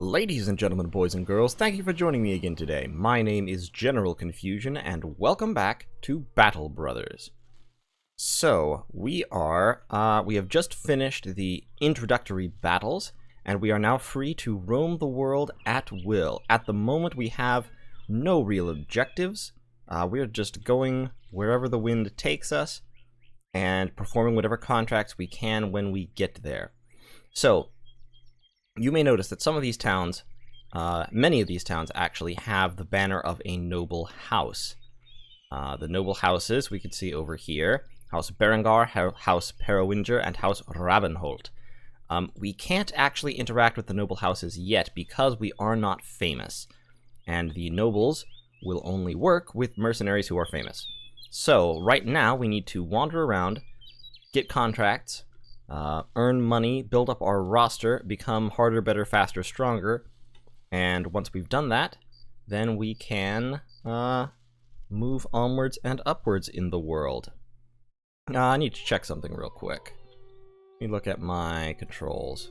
Ladies and gentlemen, boys and girls, thank you for joining me again today. My name is General Confusion, and welcome back to Battle Brothers. So, we have just finished the introductory battles, and we are now free to roam the world at will. At the moment, we have no real objectives. We are just going wherever the wind takes us, and performing whatever contracts we can when we get there. So, you may notice that some of these towns, many of these towns actually have the banner of a noble house. The noble houses we can see over here: House Berengar, House Periwinger, and House Rabenholt. We can't actually interact with the noble houses yet because we are not famous, and the nobles will only work with mercenaries who are famous. So right now we need to wander around, get contracts, earn money, build up our roster, become harder, better, faster, stronger, and once we've done that, then we can move onwards and upwards in the world. I need to check something real quick. Let me look at my controls.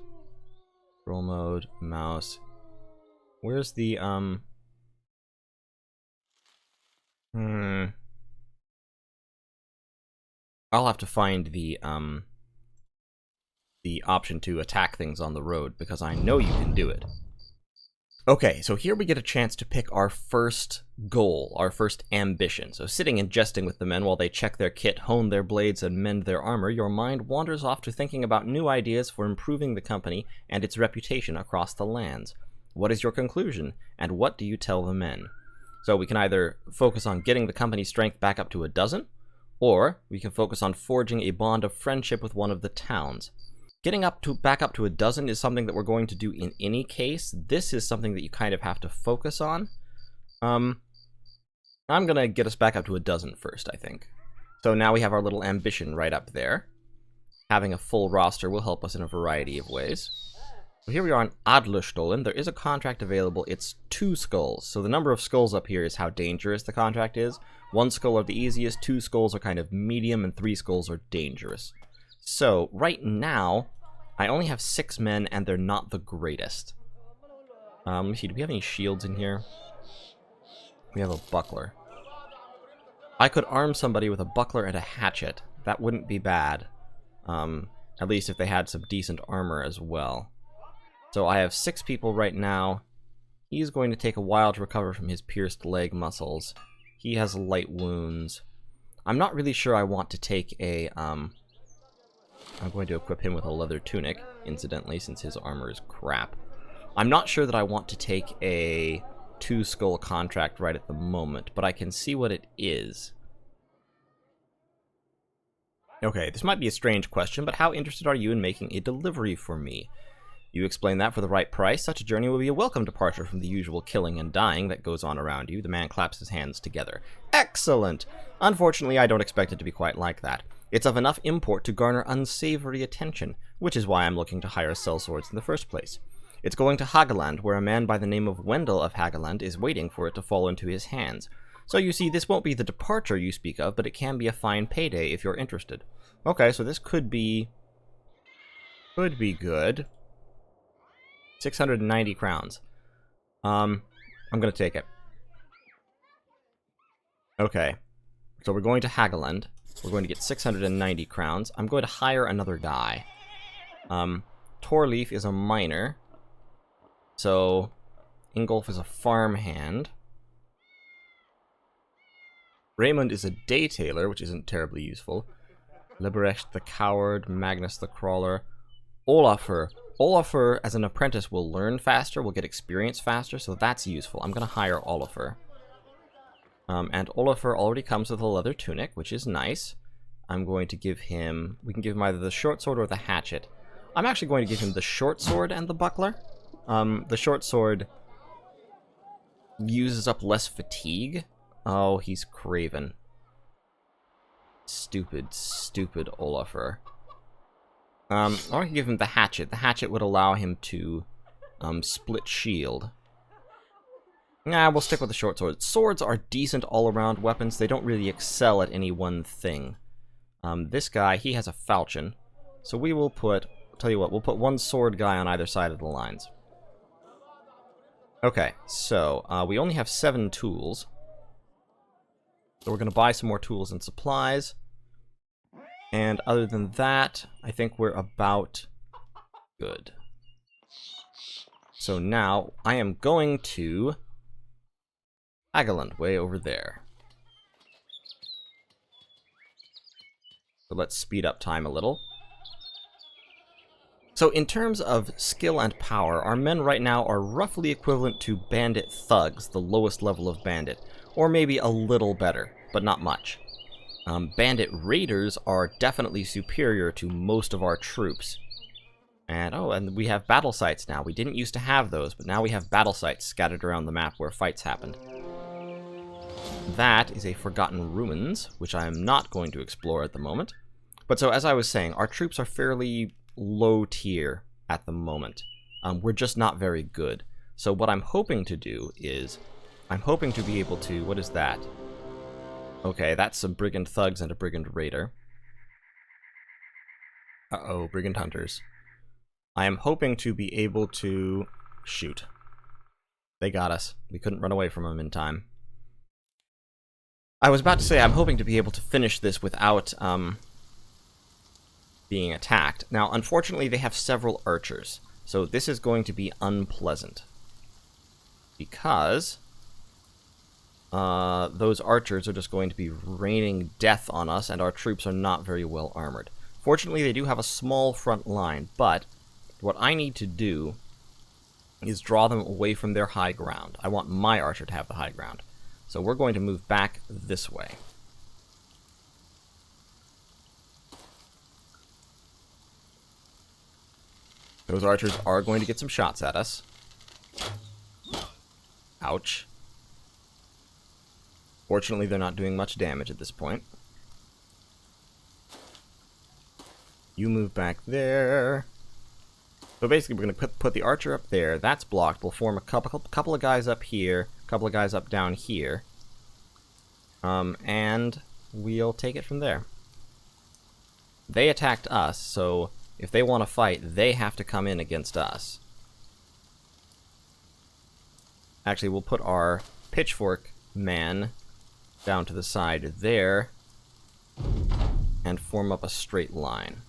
Control mode, mouse. Where's the, I'll have to find the option to attack things on the road, because I know you can do it. Okay, so here we get a chance to pick our first goal, our first ambition. So sitting and jesting with the men while they check their kit, hone their blades, and mend their armor, your mind wanders off to thinking about new ideas for improving the company and its reputation across the lands. What is your conclusion, and what do you tell the men? So we can either focus on getting the company's strength back up to 12, or we can focus on forging a bond of friendship with one of the towns. Getting back up to 12 is something that we're going to do in any case. This is something that you kind of have to focus on. I'm gonna get us back up to 12 first, I think. So now we have our little ambition right up there. Having a full roster will help us in a variety of ways. So here we are on Adlerstollen. There is a contract available. It's 2 skulls. So the number of skulls up here is how dangerous the contract is. 1 skull are the easiest, 2 skulls are kind of medium, and 3 skulls are dangerous. So, right now, I only have 6 men, and they're not the greatest. Let me see, do we have any shields in here? We have a buckler. I could arm somebody with a buckler and a hatchet. That wouldn't be bad. At least if they had some decent armor as well. So I have 6 people right now. He's going to take a while to recover from his pierced leg muscles. He has light wounds. I'm not really sure I want to take a, I'm going to equip him with a leather tunic, incidentally, since his armor is crap. I'm not sure that I want to take a 2-skull contract right at the moment, but I can see what it is. Okay, this might be a strange question, but how interested are you in making a delivery for me? You explain that for the right price, such a journey will be a welcome departure from the usual killing and dying that goes on around you. The man claps his hands together. Excellent! Unfortunately, I don't expect it to be quite like that. It's of enough import to garner unsavory attention, which is why I'm looking to hire sellswords in the first place. It's going to Hageland, where a man by the name of Wendell of Hageland is waiting for it to fall into his hands. So you see, this won't be the departure you speak of, but it can be a fine payday if you're interested. Okay, so this could be good. 690 crowns. I'm gonna take it. Okay. So we're going to Hageland. We're going to get 690 crowns. I'm going to hire another guy. Torleaf is a miner. So Ingolf is a farmhand. Raymond is a day tailor, which isn't terribly useful. Liberecht the coward, Magnus the crawler. Olafur. Olafur, as an apprentice, will learn faster, will get experience faster, so that's useful. I'm going to hire Olafur. And Olafur already comes with a leather tunic, which is nice. I'm going to give him... we can give him either the short sword or the hatchet. I'm actually going to give him the short sword and the buckler. The short sword uses up less fatigue. Oh, he's craven. Stupid, stupid Olafur. I want to give him the hatchet. The hatchet would allow him to split shield. Nah, we'll stick with the short sword. Swords are decent all-around weapons. They don't really excel at any one thing. This guy, he has a falchion. So we will put, tell you what, we'll put 1 sword guy on either side of the lines. Okay, so we only have 7 tools. So we're going to buy some more tools and supplies. And other than that, I think we're about good. So now I am going to Agaland, way over there. So let's speed up time a little. So in terms of skill and power, our men right now are roughly equivalent to bandit thugs, the lowest level of bandit. Or maybe a little better, but not much. Bandit raiders are definitely superior to most of our troops. And oh, and we have battle sites now. We didn't used to have those, but now we have battle sites scattered around the map where fights happened. That is a Forgotten Ruins, which I am not going to explore at the moment. But so, as I was saying, our troops are fairly low tier at the moment. We're just not very good. So what I'm hoping to do is, I'm hoping to be able to, what is that? Okay, that's some brigand thugs and a brigand raider. Uh-oh, brigand hunters. I am hoping to be able to... Shoot. They got us. We couldn't run away from them in time. I was about to say I'm hoping to be able to finish this without being attacked. Now, unfortunately, they have several archers, so this is going to be unpleasant. Because those archers are just going to be raining death on us, and our troops are not very well armored. Fortunately, they do have a small front line, but what I need to do is draw them away from their high ground. I want my archer to have the high ground. So we're going to move back this way. Those archers are going to get some shots at us. Ouch. Fortunately, they're not doing much damage at this point. You move back there. So basically, we're going to put the archer up there. That's blocked. We'll form a couple of guys up here, a couple of guys up down here. And we'll take it from there. They attacked us, so if they want to fight, they have to come in against us. Actually, we'll put our pitchfork man down to the side there and form up a straight line.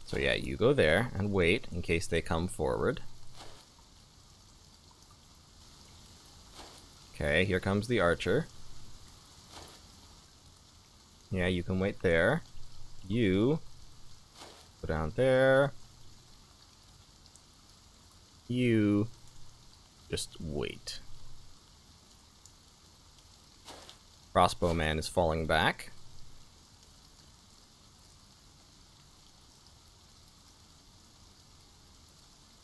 So yeah, you go there and wait in case they come forward. Okay, here comes the archer. Yeah, you can wait there. You go down there. You just wait. Crossbowman is falling back.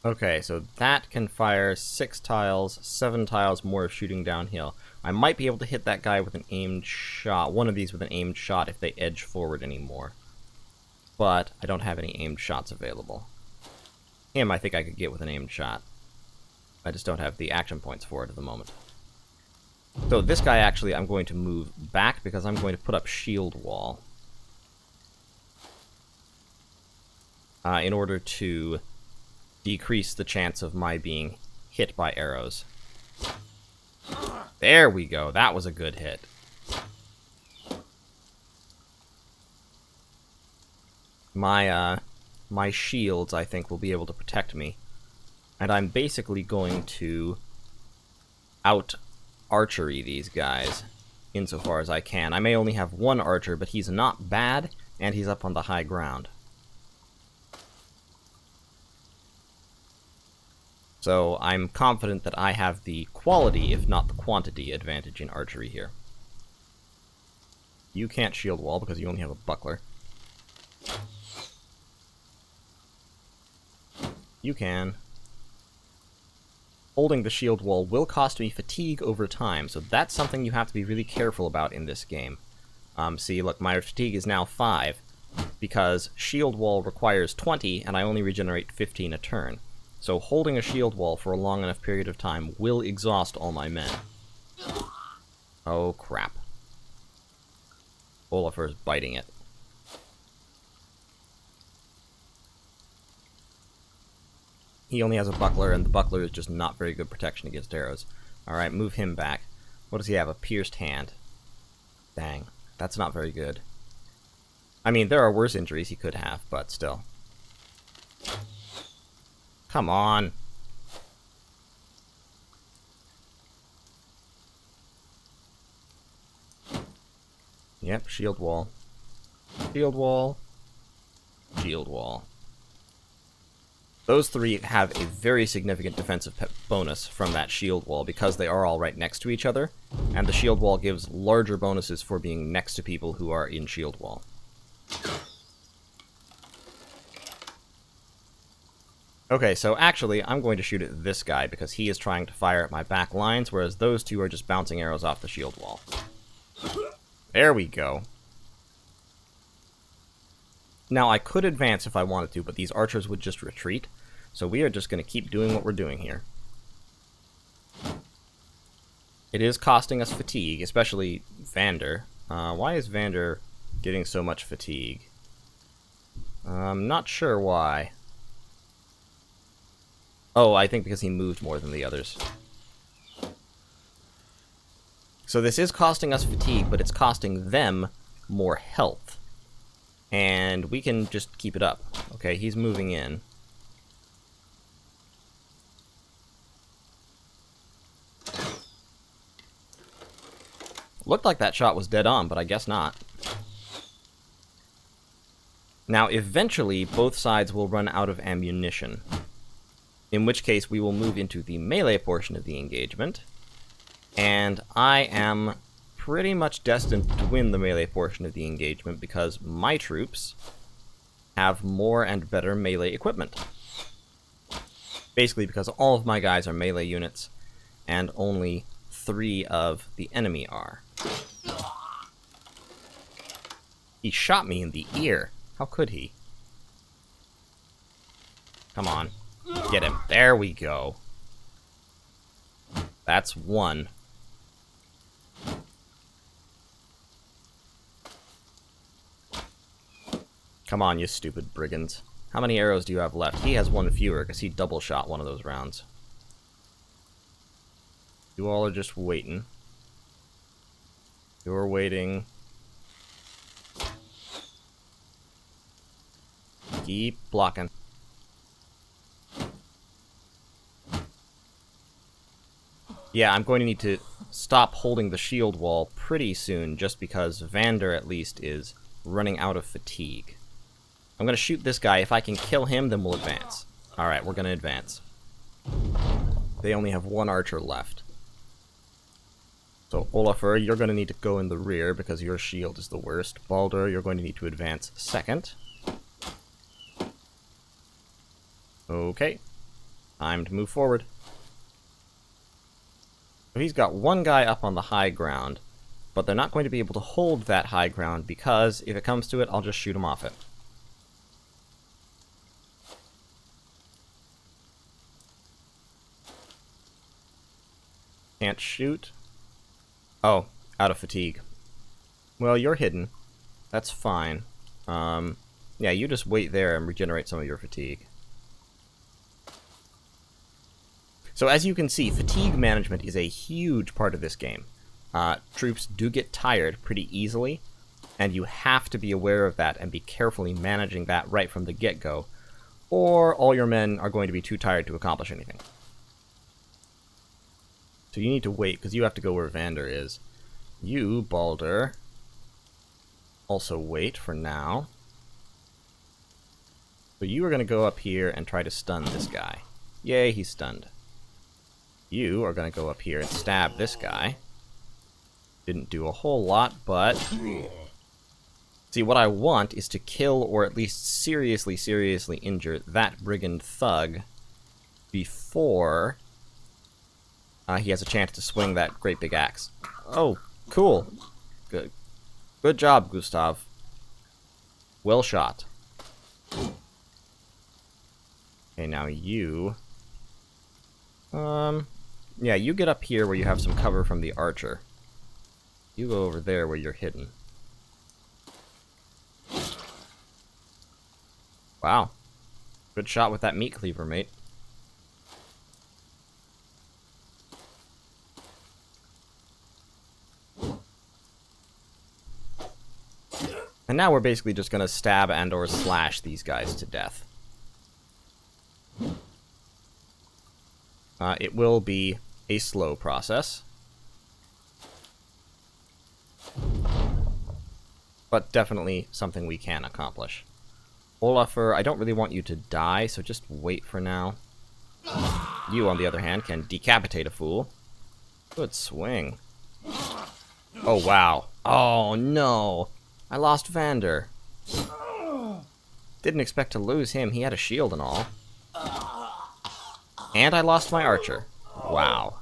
Okay, so that can fire 6 tiles, 7 tiles more shooting downhill. I might be able to hit that guy with an aimed shot, one of these with an aimed shot if they edge forward anymore. But I don't have any aimed shots available. Him I think I could get with an aimed shot. I just don't have the action points for it at the moment. So this guy actually I'm going to move back because I'm going to put up shield wall. In order to decrease the chance of my being hit by arrows. There we go. That was a good hit. My shields, I think, will be able to protect me. And I'm basically going to out-archery these guys insofar as I can. I may only have one archer, but he's not bad, and he's up on the high ground. So I'm confident that I have the quality, if not the quantity, advantage in archery here. You can't shield wall because you only have a buckler. You can. Holding the shield wall will cost me fatigue over time, so that's something you have to be really careful about in this game. See, look, my fatigue is now 5, because shield wall requires 20, and I only regenerate 15 a turn. So holding a shield wall for a long enough period of time will exhaust all my men. Oh, crap. Oliver's biting it. He only has a buckler, and the buckler is just not very good protection against arrows. Alright, move him back. What does he have? A pierced hand. Dang, that's not very good. I mean, there are worse injuries he could have, but still. Come on. Yep, shield wall. Shield wall. Shield wall. Those three have a very significant defensive bonus from that shield wall because they are all right next to each other, and the shield wall gives larger bonuses for being next to people who are in shield wall. Okay, so actually, I'm going to shoot at this guy because he is trying to fire at my back lines, whereas those two are just bouncing arrows off the shield wall. There we go. Now, I could advance if I wanted to, but these archers would just retreat, so we are just going to keep doing what we're doing here. It is costing us fatigue, especially Vander. Why is Vander getting so much fatigue? I'm not sure why. Oh, I think because he moved more than the others. So this is costing us fatigue, but it's costing them more health. And we can just keep it up. Okay, he's moving in. Looked like that shot was dead on, but I guess not. Now, eventually, both sides will run out of ammunition. In which case, we will move into the melee portion of the engagement. And I am pretty much destined to win the melee portion of the engagement because my troops have more and better melee equipment. Basically because all of my guys are melee units, and only 3 of the enemy are. He shot me in the ear. How could he? Come on. Get him. There we go. That's 1. Come on, you stupid brigands. How many arrows do you have left? He has 1 fewer, because he double shot one of those rounds. You all are just waiting. You're waiting. Keep blocking. Yeah, I'm going to need to stop holding the shield wall pretty soon, just because Vander, at least, is running out of fatigue. I'm going to shoot this guy. If I can kill him, then we'll advance. Alright, we're going to advance. They only have 1 archer left. So, Olafur, you're going to need to go in the rear because your shield is the worst. Baldur, you're going to need to advance second. Okay. Time to move forward. So he's got 1 guy up on the high ground, but they're not going to be able to hold that high ground because if it comes to it, I'll just shoot him off it. Can't shoot. Oh, out of fatigue. Well, you're hidden. That's fine. Yeah, you just wait there and regenerate some of your fatigue. So as you can see, fatigue management is a huge part of this game. Troops do get tired pretty easily, and you have to be aware of that and be carefully managing that right from the get-go, or all your men are going to be too tired to accomplish anything. So you need to wait, because you have to go where Vander is. You, Baldur, also wait for now. So you are going to go up here and try to stun this guy. Yay, he's stunned. You are going to go up here and stab this guy. Didn't do a whole lot, but... See, what I want is to kill or at least seriously, seriously injure that brigand thug before he has a chance to swing that great big axe. Oh, cool. Good. Good job, Gustav. Well shot. Okay, now you... Yeah, you get up here where you have some cover from the archer. You go over there where you're hidden. Wow. Good shot with that meat cleaver, mate. And now we're basically just going to stab and or slash these guys to death. It will be a slow process. But definitely something we can accomplish. Olafur, I don't really want you to die, so just wait for now. You, on the other hand, can decapitate a fool. Good swing. Oh, wow. Oh, no. I lost Vander. Didn't expect to lose him. He had a shield and all. And I lost my archer. Wow.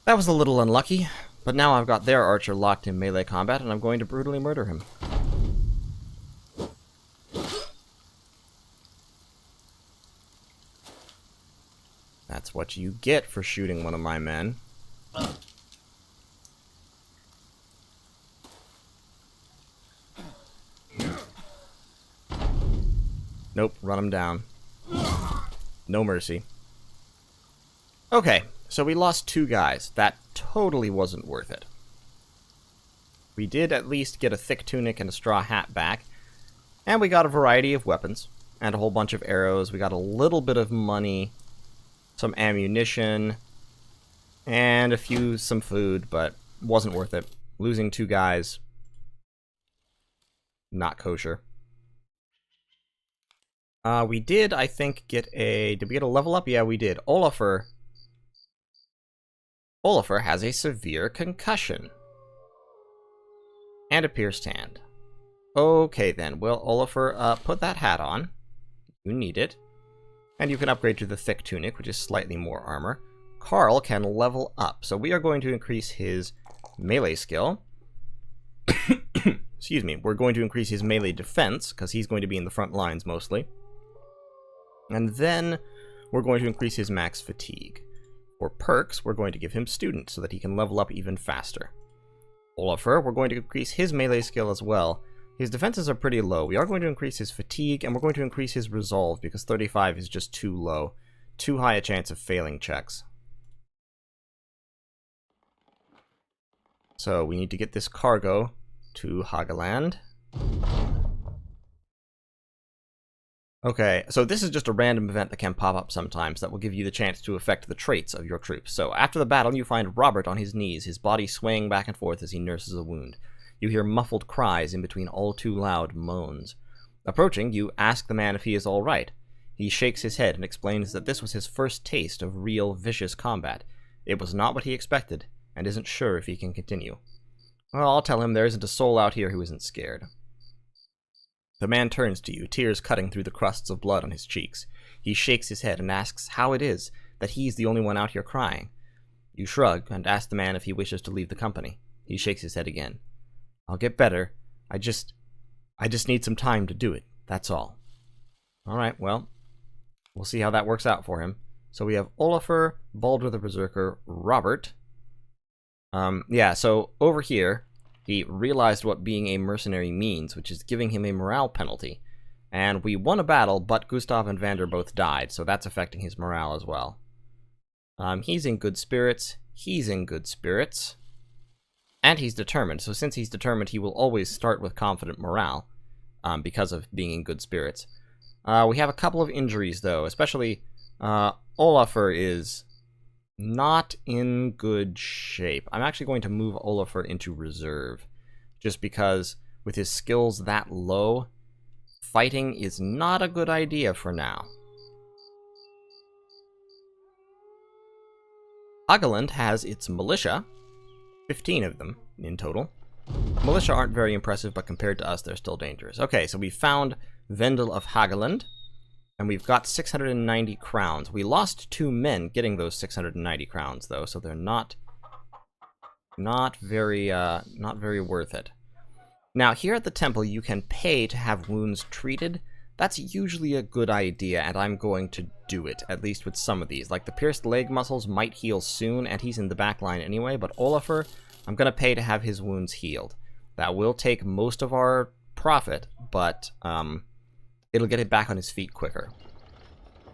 That was a little unlucky, but now I've got their archer locked in melee combat, and I'm going to brutally murder him. That's what you get for shooting one of my men. Nope, run him down. No mercy. Okay, so we lost 2 guys. That totally wasn't worth it. We did at least get a thick tunic and a straw hat back, and we got a variety of weapons, and a whole bunch of arrows. We got a little bit of money, some ammunition, and some food, but wasn't worth it. Losing 2 guys, not kosher. We did, I think, get a... Did we get a level up? Yeah, we did. Olafur has a severe concussion. And a pierced hand. Okay, then. Well, Olafur, put that hat on. You need it. And you can upgrade to the thick tunic, which is slightly more armor. Carl can level up, so we are going to increase his melee skill. Excuse me. We're going to increase his melee defense, because he's going to be in the front lines mostly. And then we're going to increase his max fatigue. For perks, we're going to give him student so that he can level up even faster. Olafur, we're going to increase his melee skill as well. His defenses are pretty low. We are going to increase his fatigue, and we're going to increase his resolve because 35 is just too low. Too high a chance of failing checks. So we need to get this cargo to Hagaland. Okay, so this is just a random event that can pop up sometimes that will give you the chance to affect the traits of your troops. So after the battle, you find Robert on his knees, his body swaying back and forth as he nurses a wound. You hear muffled cries in between all too loud moans. Approaching, you ask the man if he is all right. He shakes his head and explains that this was his first taste of real, vicious combat. It was not what he expected, and isn't sure if he can continue. Well, I'll tell him there isn't a soul out here who isn't scared. The man turns to you, tears cutting through the crusts of blood on his cheeks. He shakes his head and asks how it is that he's the only one out here crying. You shrug and ask the man if he wishes to leave the company. He shakes his head again. I'll get better. I just need some time to do it. That's all. Alright, well, we'll see how that works out for him. So we have Olafur, Baldur the Berserker, Robert. Yeah, so over here, he realized what being a mercenary means, which is giving him a morale penalty. And we won a battle, but Gustav and Vander both died, so that's affecting his morale as well. He's in good spirits. He's in good spirits. And he's determined, so since he's determined, he will always start with confident morale, because of being in good spirits. We have a couple of injuries, though, especially Olafur is not in good shape. I'm actually going to move Olafur into reserve, just because with his skills that low, fighting is not a good idea for now. Hagaland has its militia, 15 of them in total. Militia aren't very impressive, but compared to us, they're still dangerous. Okay, so we found Vendel of Hagaland, and we've got 690 crowns. We lost 2 men getting those 690 crowns, though, so they're not very worth it. Now, here at the temple, you can pay to have wounds treated. That's usually a good idea, and I'm going to do it, at least with some of these. Like, the pierced leg muscles might heal soon, and he's in the back line anyway, but Olafur, I'm going to pay to have his wounds healed. That will take most of our profit, but it'll get it back on his feet quicker.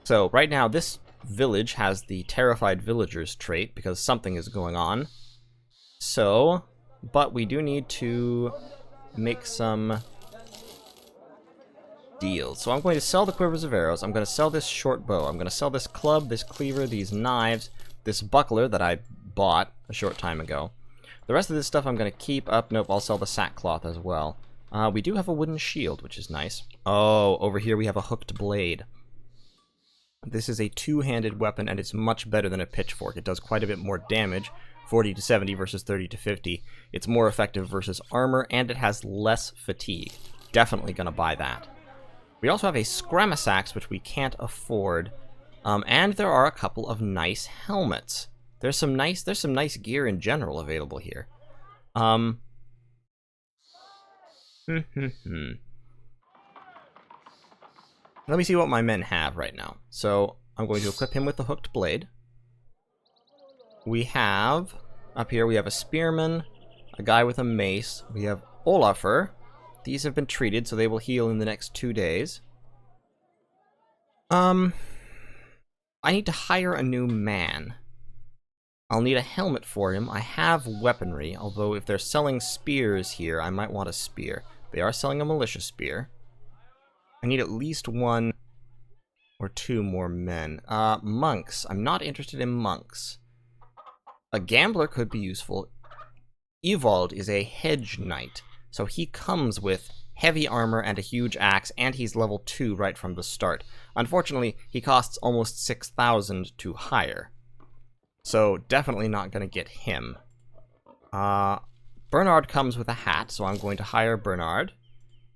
So, right now, this village has the terrified villagers trait, because something is going on. So, but we do need to make some deals. So I'm going to sell the quivers of arrows. I'm going to sell this short bow. I'm going to sell this club, this cleaver, these knives, this buckler that I bought a short time ago. The rest of this stuff I'm going to keep up. Nope, I'll sell the sackcloth as well. We do have a wooden shield, which is nice. Oh, over here we have a hooked blade. This is a two-handed weapon, and it's much better than a pitchfork. It does quite a bit more damage, 40 to 70 versus 30 to 50. It's more effective versus armor, and it has less fatigue. Definitely going to buy that. We also have a scramasax, which we can't afford, and there are a couple of nice helmets. There's some nice gear in general available here. Let me see what my men have right now. So, I'm going to equip him with the hooked blade. We have, up here, we have a spearman, a guy with a mace. We have Olafur. These have been treated, so they will heal in the next 2 days. I need to hire a new man. I'll need a helmet for him. I have weaponry, although if they're selling spears here, I might want a spear. They are selling a militia spear. I need at least 1 or 2 more men. Monks. I'm not interested in monks. A gambler could be useful. Evald is a hedge knight, so he comes with heavy armor and a huge axe, and he's level 2 right from the start. Unfortunately, he costs almost 6,000 to hire. So, definitely not going to get him. Bernard comes with a hat, so I'm going to hire Bernard.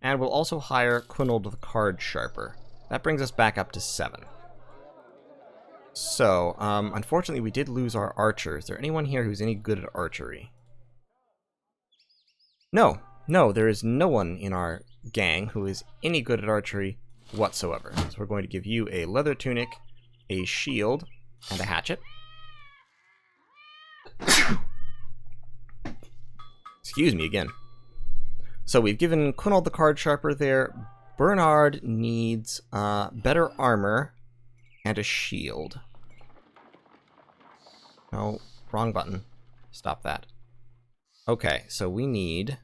And we'll also hire Quinold the Card Sharper. That brings us back up to 7. So, unfortunately we did lose our archer. Is there anyone here who's any good at archery? No, there is no one in our gang who is any good at archery whatsoever. So we're going to give you a leather tunic, a shield, and a hatchet. Excuse me again. So we've given Quinold the Card Sharper there. Bernard needs better armor and a shield. No, wrong button. Stop that. Okay, so we need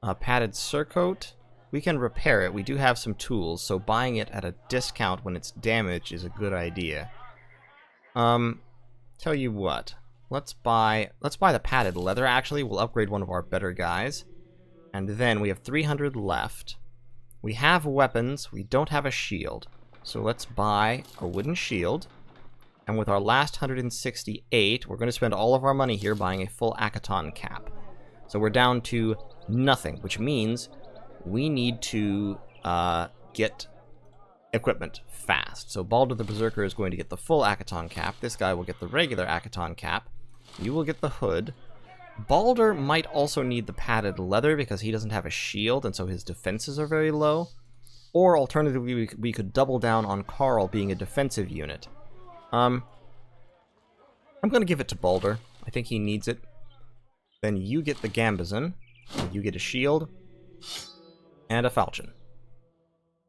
a padded surcoat. We can repair it. We do have some tools, so buying it at a discount when it's damaged is a good idea. Tell you what. Let's buy the padded leather, actually. We'll upgrade one of our better guys. And then we have 300 left. We have weapons. We don't have a shield. So let's buy a wooden shield. And with our last 168, we're going to spend all of our money here buying a full Akaton cap. So we're down to nothing, which means we need to get equipment fast. So Baldur the Berserker is going to get the full Akaton cap. This guy will get the regular Akaton cap. You will get the hood. Baldur might also need the padded leather because he doesn't have a shield and so his defenses are very low. Or alternatively, we could double down on Carl being a defensive unit. I'm going to give it to Baldur. I think he needs it. Then you get the Gambazon. You get a shield. And a falchion.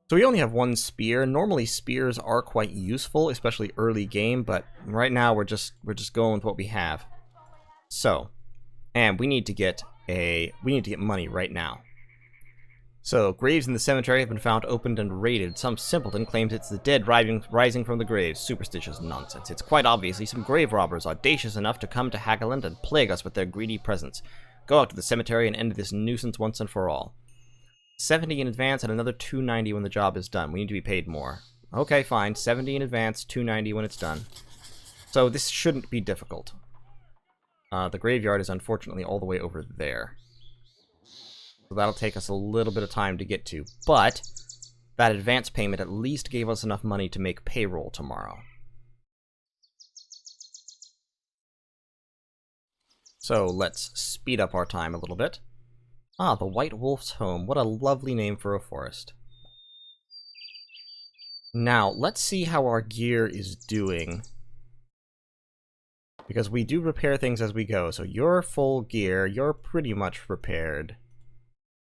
So we only have 1 spear. Normally spears are quite useful, especially early game, but right now we're just going with what we have. So, and we need to get money right now. So, graves in the cemetery have been found opened and raided. Some simpleton claims it's the dead rising from the graves. Superstitious nonsense. It's quite obviously some grave robbers audacious enough to come to Hageland and plague us with their greedy presence. Go out to the cemetery and end this nuisance once and for all. 70 in advance and another 290 when the job is done. We need to be paid more. Okay, fine. 70 in advance, 290 when it's done. So this shouldn't be difficult. The graveyard is unfortunately all the way over there. So that'll take us a little bit of time to get to. But that advance payment at least gave us enough money to make payroll tomorrow. So let's speed up our time a little bit. Ah, the White Wolf's Home. What a lovely name for a forest. Now, let's see how our gear is doing. Because we do repair things as we go. So you're full gear. You're pretty much repaired.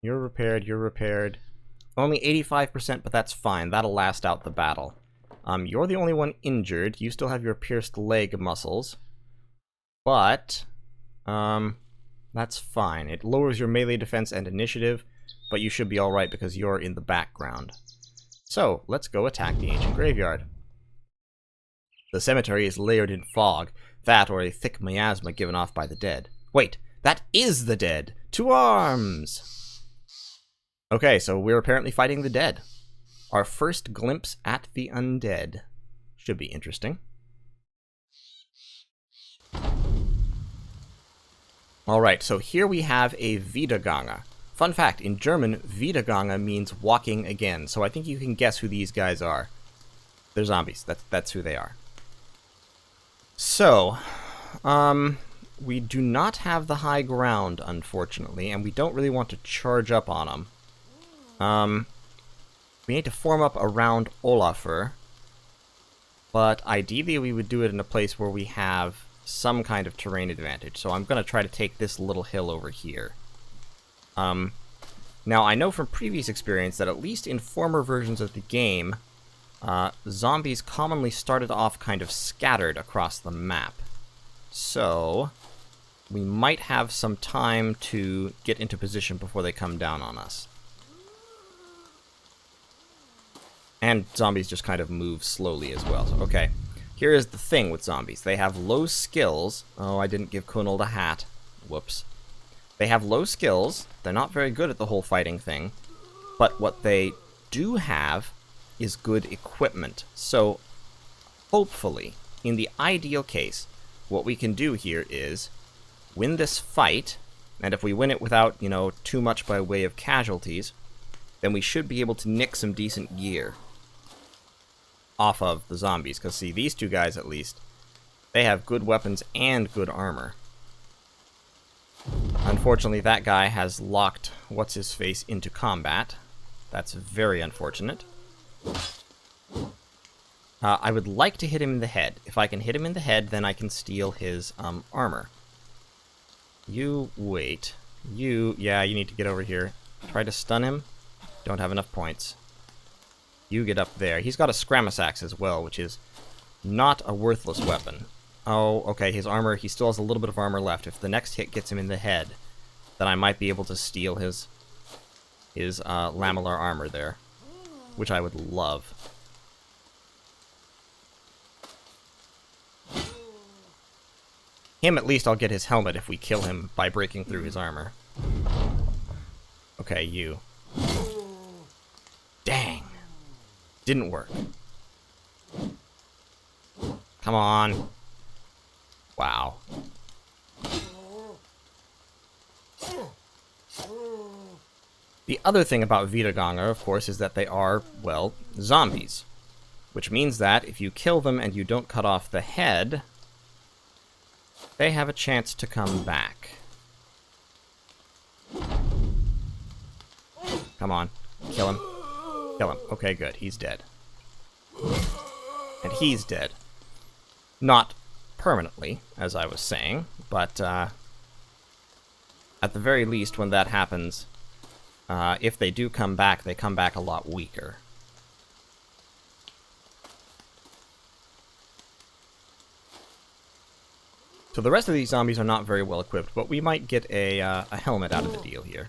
You're repaired. You're repaired. Only 85%, but that's fine. That'll last out the battle. You're the only one injured. You still have your pierced leg muscles. But, That's fine. It lowers your melee defense and initiative, but you should be alright because you're in the background. So, let's go attack the ancient graveyard. The cemetery is layered in fog, that or a thick miasma given off by the dead. Wait, that is the dead! To arms! Okay, so we're apparently fighting the dead. Our first glimpse at the undead. Should be interesting. Alright, so here we have a Wiederganger. Fun fact, in German, Wiederganger means walking again, so I think you can guess who these guys are. They're zombies. That's who they are. So, we do not have the high ground, unfortunately, and we don't really want to charge up on them. We need to form up around Olafur, but ideally we would do it in a place where we have some kind of terrain advantage, so I'm going to try to take this little hill over here. Now, I know from previous experience that at least in former versions of the game, zombies commonly started off kind of scattered across the map. So, we might have some time to get into position before they come down on us. And zombies just kind of move slowly as well. So, okay, here is the thing with zombies. They have low skills. Oh, I didn't give Kunold a hat. Whoops. They have low skills. They're not very good at the whole fighting thing. But what they do have is good equipment. So, hopefully, in the ideal case, what we can do here is win this fight, and if we win it without, you know, too much by way of casualties, then we should be able to nick some decent gear off of the zombies. Because, see, these two guys, at least, they have good weapons and good armor. Unfortunately, that guy has locked what's-his-face into combat. That's very unfortunate. I would like to hit him in the head. If I can hit him in the head, then I can steal his armor. You wait. Yeah, you need to get over here. Try to stun him. Don't have enough points. You get up there. He's got a Scramus axe as well, which is not a worthless weapon. Oh, okay, his armor, he still has a little bit of armor left. If the next hit gets him in the head, then I might be able to steal his lamellar armor there, which I would love. Him, at least I'll get his helmet if we kill him by breaking through his armor. Okay, you. Dang. Didn't work. Come on. Wow. The other thing about Wiederganger, of course, is that they are, well, zombies. Which means that if you kill them and you don't cut off the head, they have a chance to come back. Come on. Kill him. Kill him. Okay, good. He's dead. And he's dead. Not permanently, as I was saying, but at the very least, when that happens, if they do come back, they come back a lot weaker. So the rest of these zombies are not very well equipped, but we might get a helmet out of the deal here.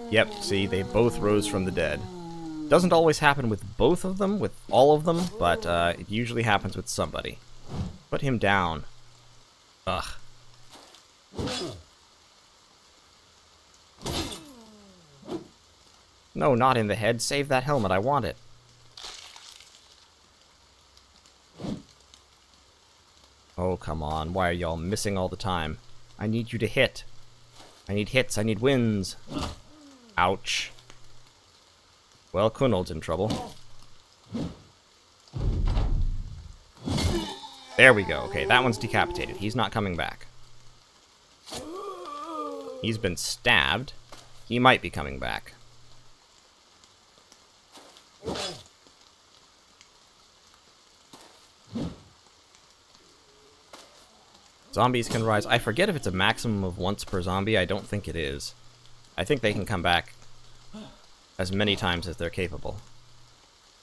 Yep, see, they both rose from the dead. Doesn't always happen with both of them, with all of them, but it usually happens with somebody. Put him down. Ugh. No, not in the head. Save that helmet. I want it. Oh, come on. Why are y'all missing all the time? I need you to hit. I need hits. I need wins. Ouch. Well, Kunold's in trouble. There we go. Okay, that one's decapitated. He's not coming back. He's been stabbed. He might be coming back. Zombies can rise. I forget if it's a maximum of once per zombie. I don't think it is. I think they can come back as many times as they're capable.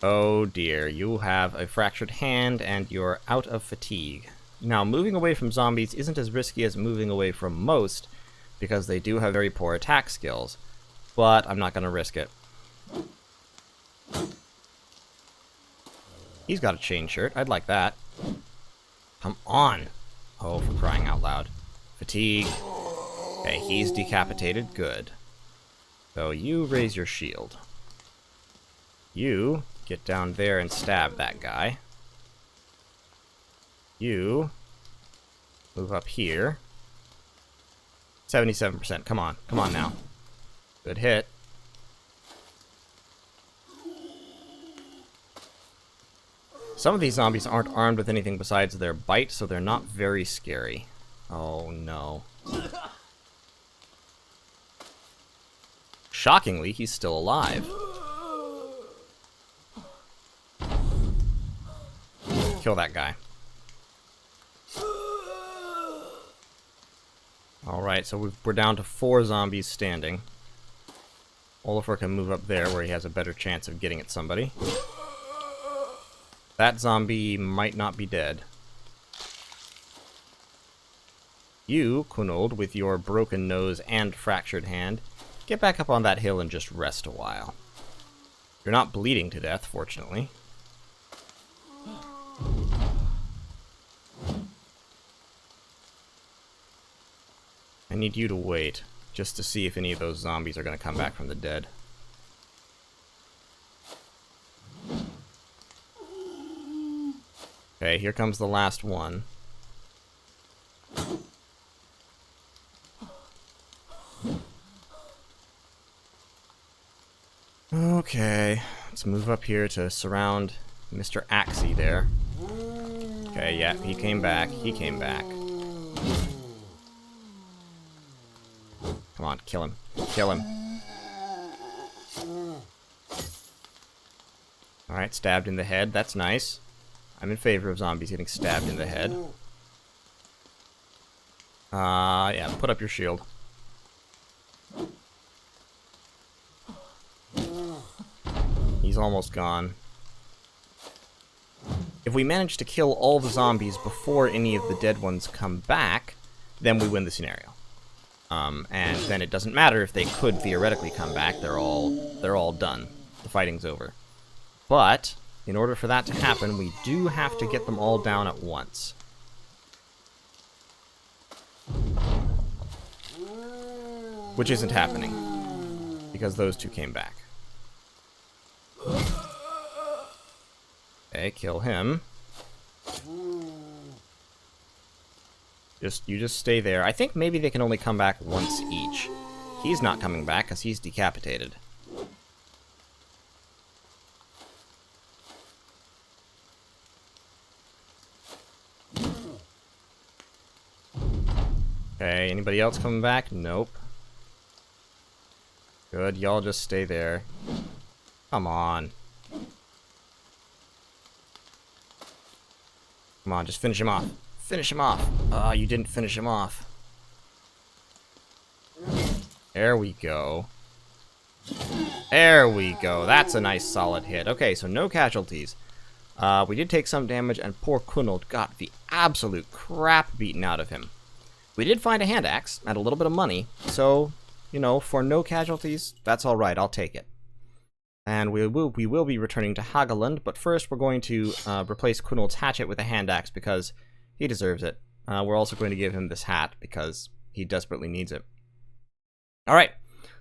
Oh dear, you have a fractured hand and you're out of fatigue. Now, moving away from zombies isn't as risky as moving away from most, because they do have very poor attack skills, but I'm not going to risk it. He's got a chain shirt. I'd like that. Come on. Oh, for crying out loud. Fatigue. Okay, he's decapitated. Good. So you raise your shield. You get down there and stab that guy. You move up here. 77%. Come on. Come on now. Good hit. Some of these zombies aren't armed with anything besides their bite, so they're not very scary. Oh no. Shockingly, he's still alive. Kill that guy. Alright, so we're down to 4 zombies standing. Oliver can move up there where he has a better chance of getting at somebody. That zombie might not be dead. You, Kunold, with your broken nose and fractured hand, get back up on that hill and just rest a while. You're not bleeding to death, fortunately. I need you to wait, just to see if any of those zombies are going to come back from the dead. Okay, here comes the last one. Okay, let's move up here to surround Mr. Axie there. Okay, yeah, he came back. He came back. Come on, kill him. Kill him. Alright, stabbed in the head. That's nice. I'm in favor of zombies getting stabbed in the head. Yeah, put up your shield. He's almost gone. If we manage to kill all the zombies before any of the dead ones come back, then we win the scenario. And then it doesn't matter if they could theoretically come back. They're all done. The fighting's over. But in order for that to happen, we do have to get them all down at once. Which isn't happening, because those two came back. Okay, kill him. You just stay there. I think maybe they can only come back once each. He's not coming back because he's decapitated. Okay, anybody else coming back? Nope. Good, y'all just stay there. Come on. Come on, just finish him off. Finish him off. Ah, you didn't finish him off. There we go. There we go. That's a nice solid hit. Okay, so no casualties. We did take some damage, and poor Kunold got the absolute crap beaten out of him. We did find a hand axe and a little bit of money, so, you know, for no casualties, that's alright, I'll take it. And we will be returning to Hageland, but first we're going to replace Kunold's hatchet with a hand axe because he deserves it. We're also going to give him this hat because he desperately needs it. Alright,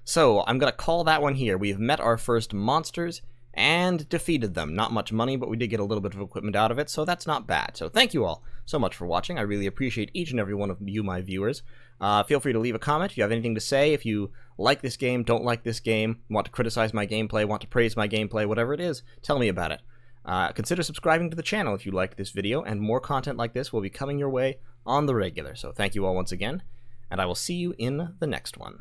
so I'm going to call that one here. We've met our first monsters and defeated them. Not much money, but we did get a little bit of equipment out of it, so that's not bad. So thank you all so much for watching. I really appreciate each and every one of you, my viewers. Feel free to leave a comment if you have anything to say. If you like this game, don't like this game, want to criticize my gameplay, want to praise my gameplay, whatever it is, tell me about it. Consider subscribing to the channel if you liked this video, and more content like this will be coming your way on the regular. So thank you all once again, and I will see you in the next one.